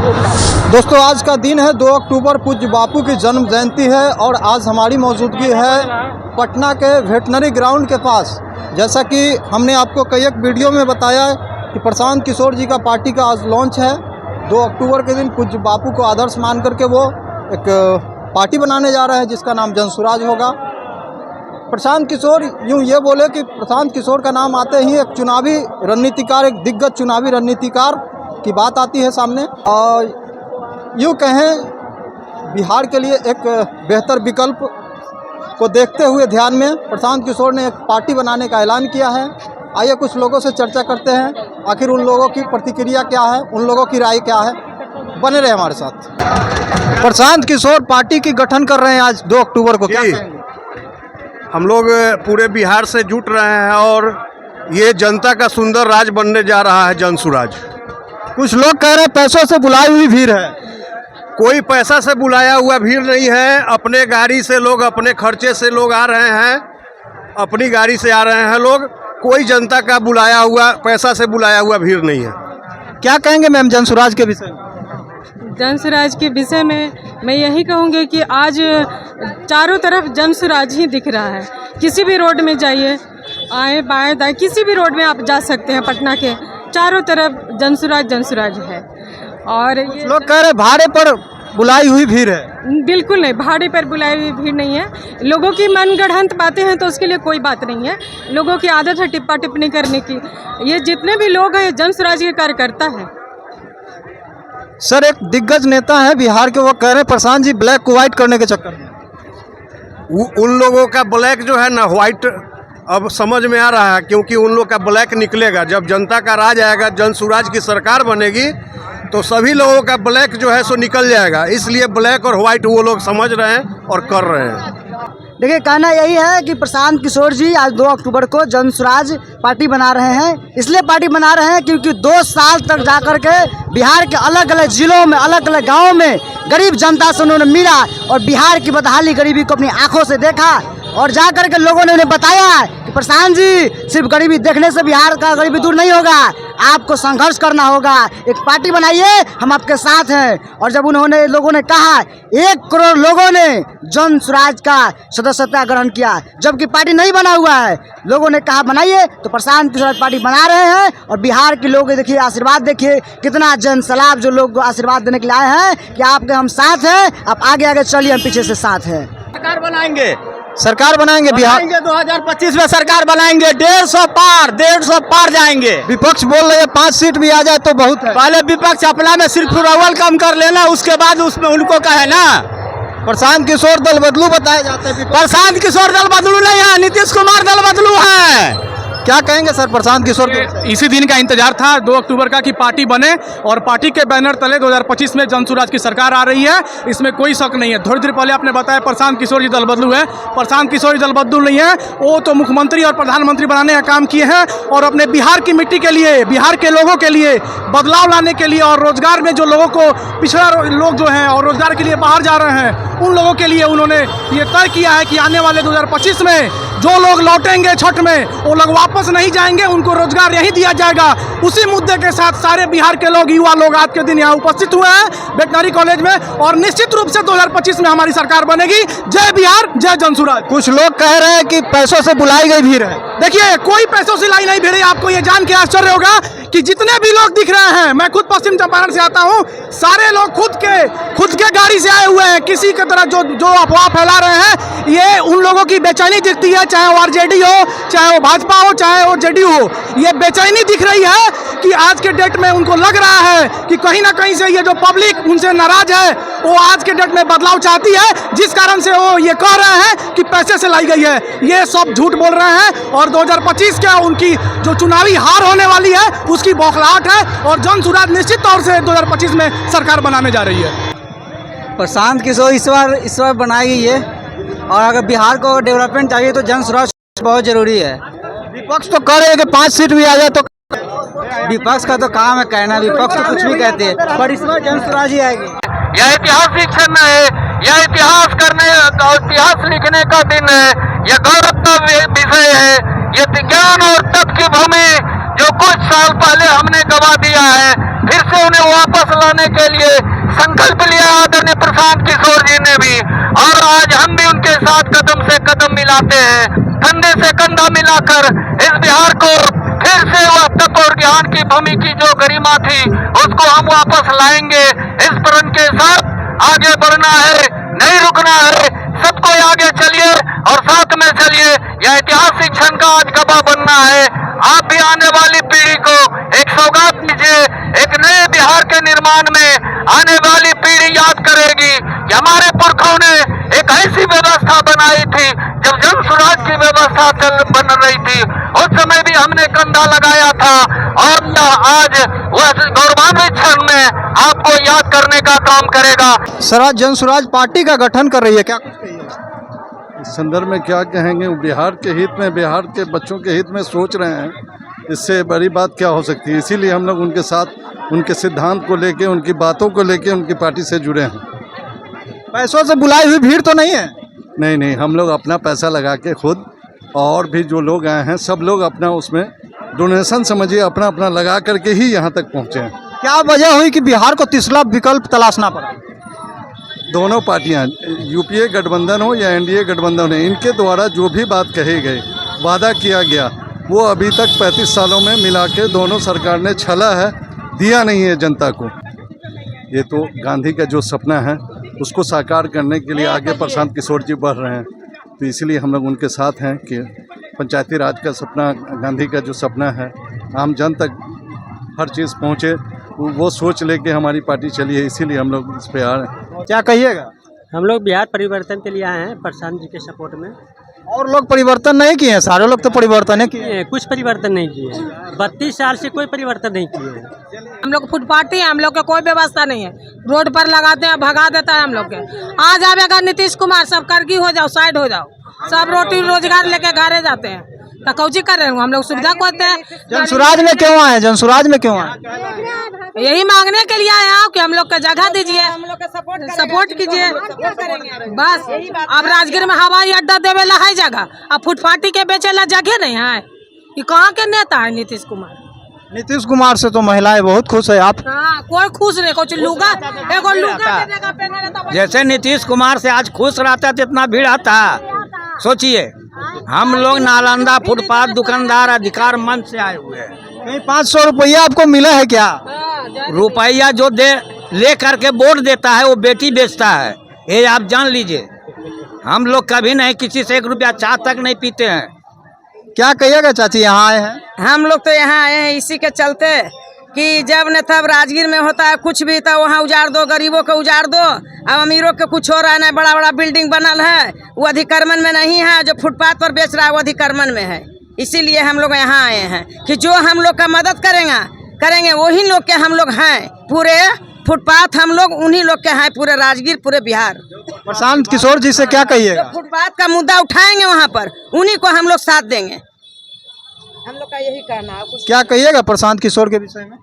दोस्तों आज का दिन है 2 अक्टूबर, पूज्य बापू की जन्म जयंती है और आज हमारी मौजूदगी है पटना के वेटनरी ग्राउंड के पास। जैसा कि हमने आपको कई एक वीडियो में बताया कि प्रशांत किशोर जी का पार्टी का आज लॉन्च है। 2 अक्टूबर के दिन पूज्य बापू को आदर्श मान करके वो एक पार्टी बनाने जा रहे हैं जिसका नाम जनसुराज होगा। प्रशांत किशोर, यूँ ये बोले कि प्रशांत किशोर का नाम आते ही एक चुनावी रणनीतिकार, एक दिग्गज चुनावी रणनीतिकार की बात आती है सामने। और यूँ कहें बिहार के लिए एक बेहतर विकल्प को देखते हुए ध्यान में प्रशांत किशोर ने एक पार्टी बनाने का ऐलान किया है। आइए कुछ लोगों से चर्चा करते हैं, आखिर उन लोगों की प्रतिक्रिया क्या है, उन लोगों की राय क्या है। बने रहे हमारे साथ। प्रशांत किशोर पार्टी की गठन कर रहे हैं आज 2 अक्टूबर को, क्या कहेंगे? हम लोग पूरे बिहार से जुट रहे हैं और ये जनता का सुंदर राज बनने जा रहा है जनसुराज। कुछ लोग कह रहे हैं पैसों से बुलाई हुई भीड़ है। कोई पैसा से बुलाया हुआ भीड़ नहीं है। अपने गाड़ी से लोग, अपने खर्चे से लोग आ रहे हैं, अपनी गाड़ी से आ रहे हैं लोग। कोई जनता का बुलाया हुआ, पैसा से बुलाया हुआ भीड़ नहीं है। क्या कहेंगे मैम जनसुराज के विषय में? जनसुराज के विषय में मैं यही कहूँगी कि आज चारों तरफ जनसुराज ही दिख रहा है। किसी भी रोड में जाइए, आए बाएं दाएं, किसी भी रोड में आप जा सकते हैं। पटना के चारों तरफ जनसुराज जनसुराज है। और ये लोग कह रहे भाड़े पर बुलाई हुई भीड़ है। बिल्कुल नहीं, भाड़े पर बुलाई हुई भीड़ नहीं है। लोगों की मनगढ़ंत बातें हैं तो उसके लिए कोई बात नहीं है। लोगों की आदत है टिप्पा टिप्पणी करने की। ये जितने भी लोग हैं जनसुराज के कार्यकर्ता हैं। सर, एक दिग्गज नेता है बिहार के, वो कह रहे हैं प्रशांत जी ब्लैक को व्हाइट करने के चक्कर में। उन लोगों का ब्लैक जो है ना व्हाइट अब समझ में आ रहा है, क्योंकि उन लोग का ब्लैक निकलेगा जब जनता का राज आएगा, जनसुराज की सरकार बनेगी तो सभी लोगों का ब्लैक जो है सो निकल जाएगा। इसलिए ब्लैक और व्हाइट वो लोग समझ रहे हैं और कर रहे हैं। देखिए, कहना यही है कि प्रशांत किशोर जी आज 2 अक्टूबर को जनसुराज पार्टी बना रहे हैं। इसलिए पार्टी बना रहे हैं क्योंकि 2 साल तक जाकर के बिहार के अलग अलग जिलों में, अलग अलग गाँवों में गरीब जनता से उन्होंने मिला और बिहार की बदहाली गरीबी को अपनी आंखों से देखा और जा कर के लोगों ने उन्हें बताया कि प्रशांत जी सिर्फ गरीबी देखने से बिहार का गरीबी दूर नहीं होगा, आपको संघर्ष करना होगा, एक पार्टी बनाइए, हम आपके साथ हैं। और जब उन्होंने लोगों ने कहा, 1 करोड़ लोगों ने जनसुराज का सदस्यता ग्रहण किया, जबकि पार्टी नहीं बना हुआ है। लोगों ने कहा बनाइए, तो प्रशांत किशोर पार्टी बना रहे हैं। और बिहार के लोग देखिए, आशीर्वाद देखिए, कितना जन सैलाब जो लोग आशीर्वाद देने के लिए आए हैं कि आपके हम साथ हैं, आप आगे आगे चलिए, हम पीछे से साथ हैं। सरकार बनाएंगे बिहार 2025 में सरकार बनाएंगे। 150 पार जाएंगे। विपक्ष बोल रहे हैं 5 सीट भी आ जाए तो बहुत है। पहले विपक्ष अपना में सिर्फ अव्वल कम कर लेना, उसके बाद उसमें उनको कहे ना। प्रशांत किशोर दल बदलू बताया जाता है। प्रशांत किशोर दल बदलू नहीं है, नीतीश कुमार दल बदलू है। क्या कहेंगे सर प्रशांत किशोर के? इसी दिन का इंतजार था 2 अक्टूबर का कि पार्टी बने और पार्टी के बैनर तले 2025 में जनसुराज की सरकार आ रही है, इसमें कोई शक नहीं है। थोड़ी देर पहले आपने बताया प्रशांत किशोर जी दल बदलू है। प्रशांत किशोर जी दल बदलू नहीं है, वो तो मुख्यमंत्री और प्रधानमंत्री बनाने का काम किए हैं और अपने बिहार की मिट्टी के लिए, बिहार के लोगों के लिए बदलाव लाने के लिए और रोजगार में जो लोगों को, पिछड़ा लोग जो हैं और रोजगार के लिए बाहर जा रहे हैं, उन लोगों के लिए उन्होंने ये तय किया है कि आने वाले 2025 में जो लोग लौटेंगे छठ में, वो लोग वापस नहीं जाएंगे, उनको रोजगार यही दिया जाएगा। उसी मुद्दे के साथ सारे बिहार के लोग, युवा लोग आज के दिन यहाँ उपस्थित हुए हैं वेटनरी कॉलेज में और निश्चित रूप से 2025 में हमारी सरकार बनेगी। जय बिहार, जय जनसुराज। कुछ लोग कह रहे हैं कि पैसों से बुलाई गई भीड़ है। देखिए, कोई पैसों से लाई नहीं भीड़ है। आपको ये जान के आश्चर्य होगा कि जितने भी लोग दिख रहे हैं, मैं खुद पश्चिम चंपारण से आता हूँ, सारे लोग खुद के गाड़ी से आए हुए हैं। किसी की तरह जो अफवाह फैला रहे हैं, ये उन लोगों की बेचैनी दिखती है, चाहे वो आरजेडी हो, चाहे वो भाजपा हो, चाहे वो जेडीयू हो। ये बेचैनी दिख रही है कि आज के डेट में उनको लग रहा है कि कहीं ना कहीं से ये जो पब्लिक उनसे नाराज है, वो आज के डेट में बदलाव चाहती है, जिस कारण से वो ये कह रहे हैं कि पैसे से लाई गई है। ये सब झूठ बोल रहे हैं और 2025 का उनकी जो चुनावी हार होने वाली है उसकी बौखलाहट है और जनसुराज निश्चित तौर से 2025 में सरकार बनाने जा रही है। प्रशांत किशोर इस बार बनाएगी ये, और अगर बिहार को डेवलपमेंट चाहिए तो जनसुराज बहुत जरूरी है। विपक्ष तो कह रहे हैं कि 5 सीट भी आ जाए तो। विपक्ष का तो काम है कहना, विपक्ष तो कुछ भी कहते हैं, पर इस बार जनसुराज ही आएगी। यह ऐतिहासिक क्षण है, यह इतिहास लिखने का दिन है, यह गौरव का विषय है, यह ज्ञान और तप की भूमि जो कुछ साल पहले हमने गवा दिया है, फिर से उन्हें वापस लाने के लिए संकल्प लिया आदरणीय प्रशांत किशोर जी ने भी, और आज हम भी उनके साथ कदम से कदम मिलाते हैं, कंधे से कंधा मिलाकर इस बिहार को फिर से वह तप और ज्ञान की भूमि की जो गरिमा थी उसको हम वापस लाएंगे। इस प्रण के साथ आगे बढ़ना है, नहीं रुकना है, सबको आगे चलिए और साथ में चलिए। यह ऐतिहासिक क्षण का आज गवाह बनना है। आप भी आने वाली पीढ़ी को एक सौगात दीजिए। एक नए बिहार के निर्माण में आने वाली पीढ़ी याद करेगी कि हमारे पुरखों ने एक ऐसी व्यवस्था बनाई थी जब जन स्वराज की व्यवस्था बन रही थी, उस समय भी हमने कंधा लगाया था, और आज वह गौरवान्वित क्षण में आपको याद करने का काम करेगा। स्वराज जन स्वराज पार्टी का गठन कर रही है, क्या कुछ कहिए? इस संदर्भ में क्या कहेंगे, बिहार के हित में, बिहार के बच्चों के हित में सोच रहे हैं, इससे बड़ी बात क्या हो सकती है। इसीलिए हम लोग उनके साथ, उनके सिद्धांत को लेके, उनकी बातों को लेके उनकी पार्टी से जुड़े हैं। पैसों से बुलाई हुई भीड़ तो नहीं है? नहीं, हम लोग अपना पैसा लगा के खुद, और भी जो लोग आए हैं सब लोग अपना उसमें डोनेशन समझिए अपना अपना लगा करके ही यहाँ तक पहुँचे हैं। क्या वजह हुई कि बिहार को तीसरा विकल्प तलाशना पड़ा? दोनों पार्टियां, यूपीए गठबंधन हो या एनडीए गठबंधन हो, इनके द्वारा जो भी बात कही गई, वादा किया गया, वो अभी तक 35 सालों में मिला के दोनों सरकार ने छला है, दिया नहीं है जनता को। ये तो गांधी का जो सपना है उसको साकार करने के लिए आगे प्रशांत किशोर जी बढ़ रहे हैं, तो इसलिए हम लोग उनके साथ हैं कि पंचायती राज का सपना, गांधी का जो सपना है, आम जन तक हर चीज़ पहुँचे, वो सोच लेके हमारी पार्टी चली है, इसीलिए हम लोग इस पे आ रहे हैं। क्या कहिएगा? हम लोग बिहार परिवर्तन के लिए आए हैं प्रशांत जी के सपोर्ट में। और लोग परिवर्तन नहीं किए हैं? सारे लोग तो परिवर्तन है किए। कुछ परिवर्तन नहीं किए, 32 साल से कोई परिवर्तन नहीं किए हैं। हम लोग फुटपाथी है, हम लोग का कोई व्यवस्था नहीं है, रोड पर लगाते हैं, भगा देता है हम लोग के। आज आवेगा नीतीश कुमार, सब करगी हो जाओ, साइड हो जाओ, सब रोटी रोजगार लेके घरे जाते हैं, तो कौची कर रहे हैं? हम लोग सुविधा खोजते हैं। जन स्वराज में क्यों आए? जन स्वराज में क्यों आए? यही मांगने के लिए आए हैं कि हम लोग का जगह दीजिए, हम लोग का सपोर्ट कीजिए, बस। अब राजगीर में हवाई अड्डा देवे ला है जगह, अब फुटपाथी के बेचे ला जगह नहीं है। ये कहाँ के नेता है नीतीश कुमार? नीतीश कुमार से तो महिलाएं बहुत खुश है। आप? हाँ, कोई खुश नहीं, कुछ लुगा एगो लुगा के जगह पे नहीं रहता। जैसे नीतीश कुमार से आज खुश रहता तो इतना भीड़ आता। सोचिए, हम लोग नालंदा फुटपाथ दुकानदार अधिकार मंच से आए हुए हैं। कहीं 500 रुपया आपको मिला है क्या? रुपया जो दे ले करके वोट देता है वो बेटी बेचता है, ये आप जान लीजिए। हम लोग कभी नहीं किसी से 1 रुपया चाय तक नहीं पीते हैं। क्या कहिएगा चाची, यहाँ आए हैं? हम लोग तो यहाँ आए हैं इसी के चलते कि जब न तब राजगीर में होता है कुछ भी, तो वहाँ उजाड़ दो, गरीबों को उजाड़ दो। अब अमीरों के कुछ हो रहा है, ना बड़ा बड़ा बिल्डिंग बनल है, वो अधिक्रमण में नहीं है। जो फुटपाथ पर बेच रहा है वो अधिक्रमण में है। इसीलिए हम लोग यहाँ आए हैं कि जो हम लोग का मदद करेंगे वही लोग के हम लोग हैं। पूरे फुटपाथ हम लोग उन्हीं लोग के हैं, पूरे राजगीर, पूरे बिहार। प्रशांत किशोर जी से क्या कहिएगा? फुटपाथ का मुद्दा उठाएंगे वहाँ पर, उन्हीं को हम लोग साथ देंगे। हम लोग का यही कहना है। क्या कहिएगा प्रशांत किशोर के विषय में?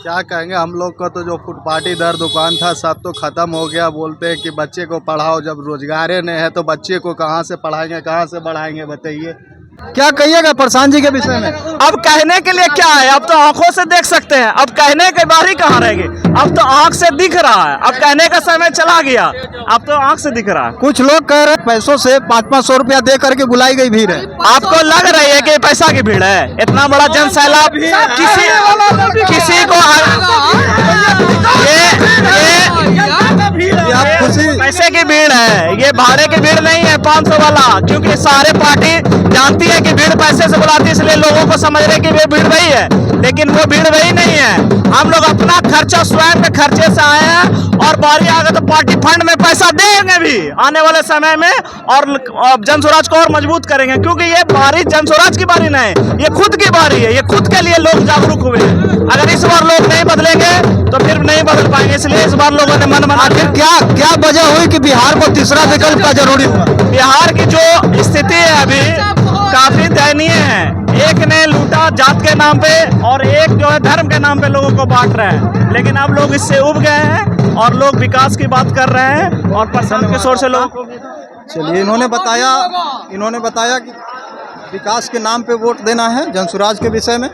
क्या कहेंगे, हम लोग का तो जो फुटपाथी दर दुकान था सब तो ख़त्म हो गया। बोलते हैं कि बच्चे को पढ़ाओ, जब रोजगार नहीं है तो बच्चे को कहाँ से पढ़ाएंगे, कहाँ से बढ़ाएंगे, बताइए। क्या कहिएगा प्रशांत जी के विषय में? अब कहने के लिए क्या है, अब तो आंखों से देख सकते हैं, अब कहने की बारी कहाँ रहेगी। अब तो आंख से दिख रहा है, अब कहने का समय चला गया, अब तो आंख से दिख रहा है। कुछ लोग कह रहे हैं पैसों से 500-500 रुपया दे करके बुलाई गई भीड़ है। आपको लग रही है कि पैसा की भीड़ है? इतना बड़ा जन सैलाब किसी को पैसे की भीड़ है, ये भाड़े की भीड़ नहीं है 500 वाला। क्योंकि सारे पार्टी जानती है कि भीड़ पैसे से बुलाती है, इसलिए लोगों को समझ रहे कि ये भीड़ वही है, लेकिन वो भीड़ वही नहीं है। हम लोग अपना खर्चा स्वयं के खर्चे से आए हैं, और बारी आ गई तो पार्टी फंड में पैसा देंगे भी आने वाले समय में, और जन स्वराज को और मजबूत करेंगे। क्योंकि ये बारी जन स्वराज की बारी नहीं, ये खुद की बारी है, ये खुद के लिए लोग जागरूक हुए हैं। अगर इस बार लोग नहीं बदलेंगे तो फिर नहीं बदल पाएंगे, इसलिए इस बार लोगों ने मन बना। क्या वजह हुई कि बिहार को तीसरा विकल्प का जरूरी हुआ? बिहार की जो स्थिति है अभी काफी दयनीय है। एक ने लूटा जात के नाम पे, और एक जो है धर्म के नाम पे लोगों को बांट रहे हैं। लेकिन अब लोग इससे उब गए हैं और लोग विकास की बात कर रहे हैं, और प्रशांत किशोर से लोग। चलिए, इन्होंने बताया कि विकास के नाम पे वोट देना है जन स्वराज के विषय में।